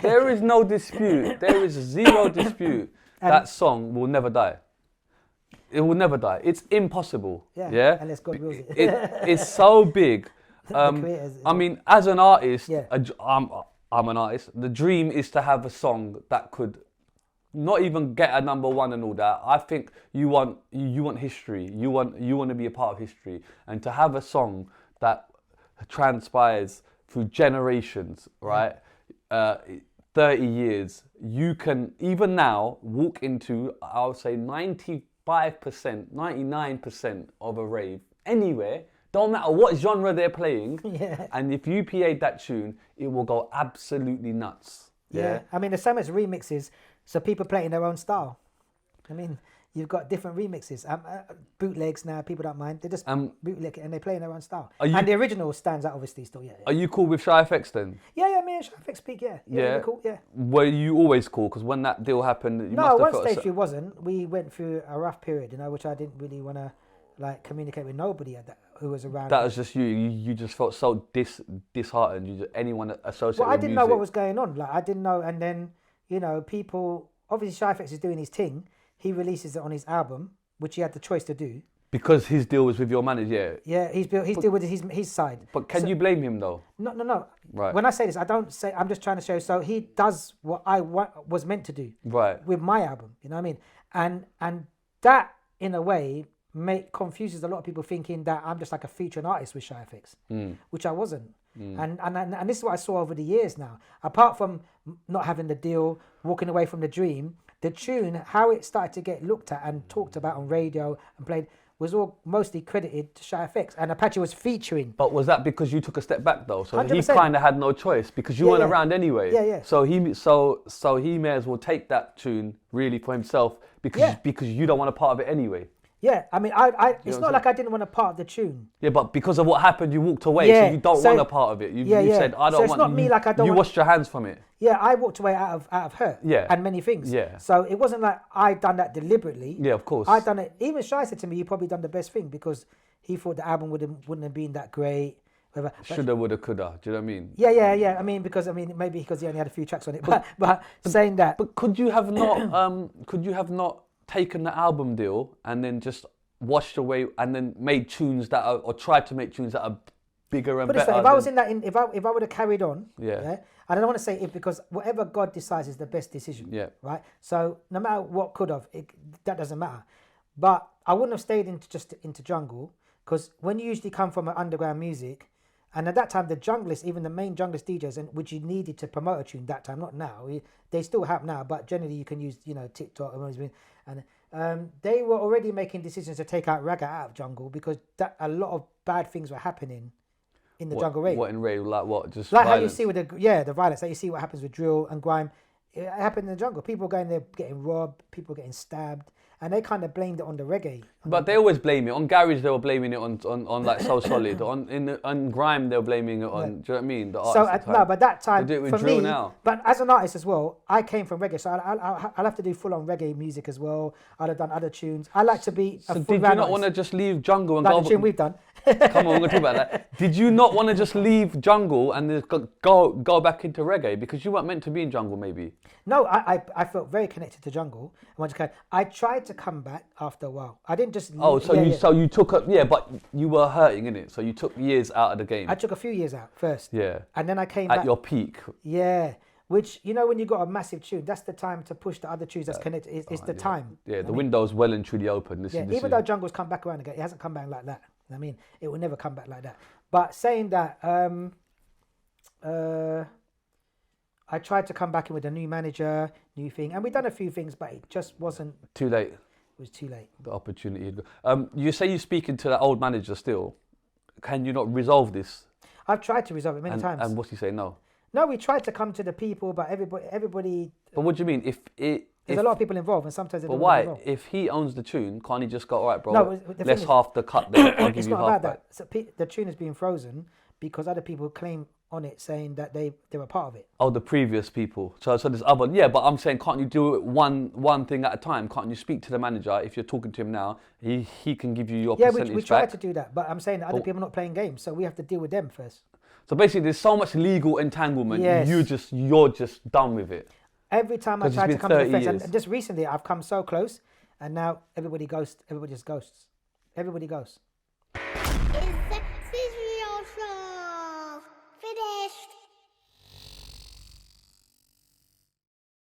there is no dispute. There is zero dispute. That song will never die. It will never die. It's impossible. Yeah. Unless God wills it. It's so big. I mean, as an artist, I'm an artist. The dream is to have a song that could not even get a number one and all that. I think you want history. You want to be a part of history, and to have a song that transpires through generations, right? 30 years. You can even now walk into, I would say, 95%, 99% of a rave anywhere. Don't matter what genre they're playing, and if you PA'd that tune, it will go absolutely nuts. Yeah. I mean, there's so much remixes, so people play in their own style. I mean, you've got different remixes. Bootlegs now, people don't mind. They just bootleg it and they play in their own style. And the original stands out, obviously, still, Are you cool with Shy FX then? Yeah, me and Shy FX speak, we're cool, Were you always cool? Because when that deal happened, you must have one felt stage we wasn't. We went through a rough period, which I didn't really want to communicate with nobody who was around. That was just you. You just felt so disheartened. Anyone associated with I didn't music. know what was going on. I didn't know. And then, people, obviously Shy FX is doing his thing. He releases it on his album, which he had the choice to do. Because his deal was with your manager, Yeah, his deal with his side. But can you blame him though? No. Right. When I say this, I don't say, I'm just trying to show, so he does what I was meant to do. Right. With my album, you know what I mean? And that, in a way, confuses a lot of people thinking that I'm just like a featuring artist with Shy FX, which I wasn't. And this is what I saw over the years now. Apart from not having the deal, walking away from the dream, the tune, how it started to get looked at and talked about on radio and played, was all mostly credited to Shy FX, and Apache was featuring. But was that because you took a step back though? So 100%. he kind of had no choice because you weren't around anyway. Yeah. So he may as well take that tune really for himself because you don't want a part of it anyway. Yeah, I mean, it's not like I didn't want a part of the tune. Yeah, but because of what happened, you walked away, so you don't want a part of it. You said, I don't want. So it's not me like I don't. You washed your hands from it. Yeah, I walked away out of hurt. Yeah. And many things. Yeah. So it wasn't like I done that deliberately. Yeah, of course. I done it. Even Shy said to me, "You probably done the best thing," because he thought the album wouldn't have been that great. Whatever. Shoulda, woulda, coulda. Do you know what I mean? Yeah. I mean, maybe because he only had a few tracks on it, but saying that. But could you have not taken the album deal and then just washed away and then made tunes that are, or tried to make tunes that are bigger and better? If I was in that, if I would have carried on, I don't want to say if, because whatever God decides is the best decision. Yeah. Right. So no matter what could have, that doesn't matter. But I wouldn't have stayed into jungle, because when you usually come from an underground music, and at that time the junglist, even the main junglist DJs, and which you needed to promote a tune that time, not now. They still have now, but generally you can use TikTok and they were already making decisions to take out Ragga out of jungle, because a lot of bad things were happening in the jungle rave. What in rave? Like what? Just like violence? How you see with the violence. Like you see what happens with drill and grime. It happened in the jungle. People going there getting robbed. People getting stabbed. And they kind of blamed it on the reggae. But they always blame it. On garage, they were blaming it on like So Solid. On grime, they were blaming it on, do you know what I mean? The artists. But that time, they do it with for drill me, now. But as an artist as well, I came from reggae, so I'll have to do full-on reggae music as well. I'd have done other tunes. I like to be a So full did you not want to just leave jungle and like go? the tune we've done. Come on, we're going to talk about that. Did you not want to just leave jungle and just go back into reggae? Because you weren't meant to be in jungle, maybe. No, I felt very connected to jungle. I tried to come back after a while. I didn't just leave. Oh, so you took but you were hurting, innit? So you took years out of the game. I took a few years out first. Yeah. And then I came back. At your peak. Yeah. Which, when you've got a massive tune, that's the time to push the other tunes that's connected. It's the time. Yeah, the window's well and truly open. Even though jungle's come back around again, it hasn't come back like that. I mean, it will never come back like that. But saying that, I tried to come back in with a new manager, new thing, and we've done a few things, but it just wasn't... Too late. It was too late. The opportunity. You say you're speaking to that old manager still. Can you not resolve this? I've tried to resolve it many times. And what's he saying? No. No, we tried to come to the people, but everybody... But what do you mean? There's a lot of people involved, and sometimes they don't want to be involved. If he owns the tune, can't he just go, all right, bro, no, let's half the cut there, I'll give you half about back. that. So the tune is being frozen because other people claim on it saying that they were part of it. Oh, the previous people. So there's other... Yeah, but I'm saying, can't you do it one thing at a time? Can't you speak to the manager? If you're talking to him now, he can give you your percentage back. Yeah, we tried to do that, but I'm saying that other people are not playing games, so we have to deal with them first. So basically, there's so much legal entanglement. Yes. You're just done with it. Every time I 'Cause it's try to been come to the 30 fence, years. and just recently I've come so close, and now everybody just ghosts. Everybody ghosts.